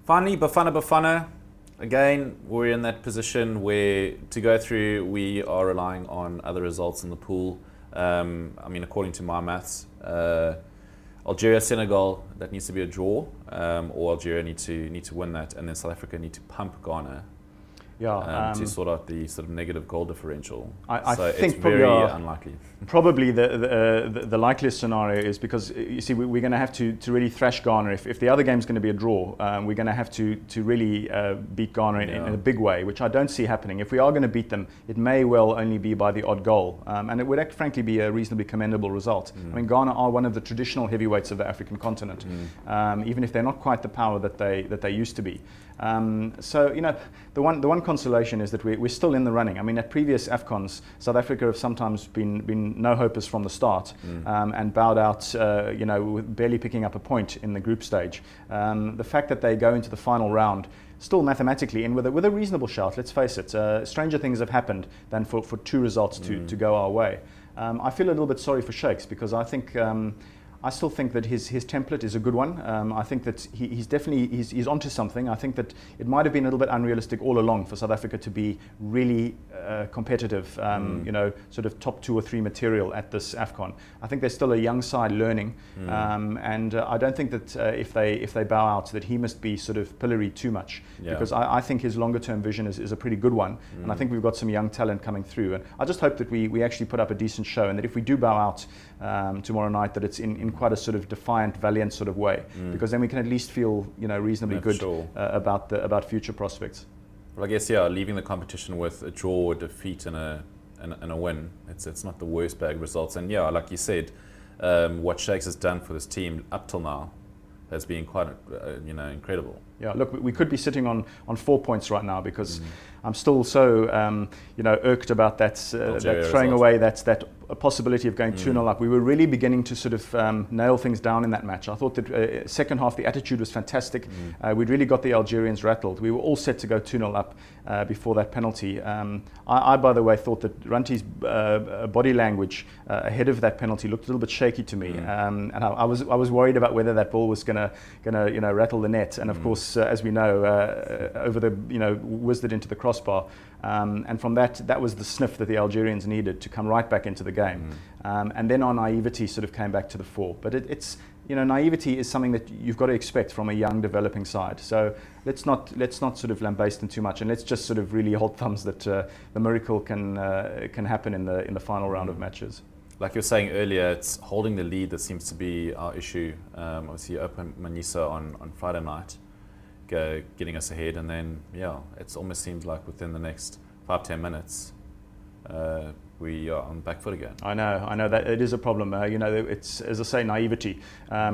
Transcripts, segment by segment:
Finally, Bafana. Again, we're in that position where to go through, we are relying on other results in the pool. I mean, according to my maths, Algeria, Senegal, that needs to be a draw, or Algeria need to win that, and then South Africa need to pump Ghana. To sort out the sort of negative goal differential. I so think it's very unlikely. Probably the likeliest scenario is because you see we're going to have to really thrash Ghana. If the other game's going to be a draw, we're going to have to really beat Ghana in a big way, which I don't see happening. If we are going to beat them, it may well only be by the odd goal, and it would frankly be a reasonably commendable result. I mean, Ghana are one of the traditional heavyweights of the African continent, even if they're not quite the power that they used to be. So you know, the one consolation is that we're still in the running. I mean, at previous Afcons, South Africa have sometimes been no-hopers from the start and bowed out, you know, with barely picking up a point in the group stage. The fact that they go into the final round, still mathematically in with a reasonable shout, let's face it. Stranger things have happened than for two results to go our way. I feel a little bit sorry for Shakes because I still think that his template is a good one. I think that he's definitely onto something. I think that it might have been a little bit unrealistic all along for South Africa to be really competitive, you know, sort of top 2 or 3 material at this Afcon. I think they're still a young side learning, and I don't think that if they bow out, that he must be sort of pilloried too much, because I think his longer term vision is a pretty good one, and I think we've got some young talent coming through. And I just hope that we actually put up a decent show, and that if we do bow out tomorrow night, that it's in quite a sort of defiant, valiant sort of way, because then we can at least feel, you know, reasonably good about future prospects. Well, I guess leaving the competition with a draw, a defeat, and a win, it's not the worst bag of results. And like you said, what Shakes has done for this team up till now has been quite you know, incredible. Yeah, look, we could be sitting on 4 points right now, because I'm still so you know, irked about that throwing away that possibility of going 2-0 up. We were really beginning to sort of nail things down in that match. I thought that second half the attitude was fantastic. We'd really got the Algerians rattled. We were all set to go 2-0 up before that penalty. I, by the way, thought that Ranti's body language ahead of that penalty looked a little bit shaky to me, and I was worried about whether that ball was gonna you know, rattle the net. And of course, as we know, over the, you know, whizzed it into the crossbar, and from that was the sniff that the Algerians needed to come right back into the game. And then our naivety sort of came back to the fore. But it's you know, naivety is something that you've got to expect from a young developing side. So let's not sort of lambaste them too much, and let's just sort of really hold thumbs that the miracle can happen in the final round of matches. Like you were saying earlier, it's holding the lead that seems to be our issue. Obviously, open Manisa on Friday night, getting us ahead, and then it almost seems like within the next 5-10 minutes we are on back foot again. I know that it is a problem. You know, it's, as I say, naivety.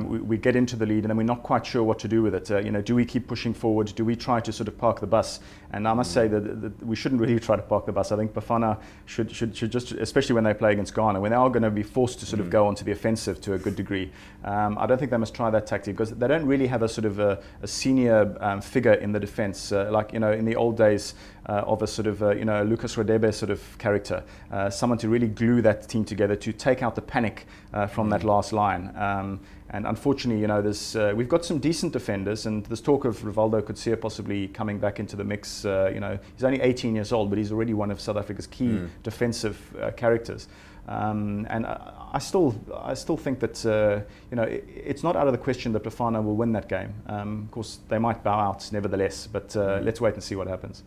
We get into the lead and then we're not quite sure what to do with it. You know, do we keep pushing forward? Do we try to sort of park the bus? And I must say that we shouldn't really try to park the bus. I think Bafana should just, especially when they play against Ghana, when they are going to be forced to sort of go onto the offensive to a good degree. I don't think they must try that tactic, because they don't really have a sort of a senior figure in the defence, like, you know, in the old days of a sort of you know, Lucas Radebe sort of character. Someone to really glue that team together, to take out the panic from that last line. And unfortunately, you know, we've got some decent defenders, and there's talk of Rivaldo Coetzee possibly coming back into the mix. You know, he's only 18 years old, but he's already one of South Africa's key defensive characters. And I still think that you know, it's not out of the question that Bafana will win that game. Of course, they might bow out nevertheless, but let's wait and see what happens.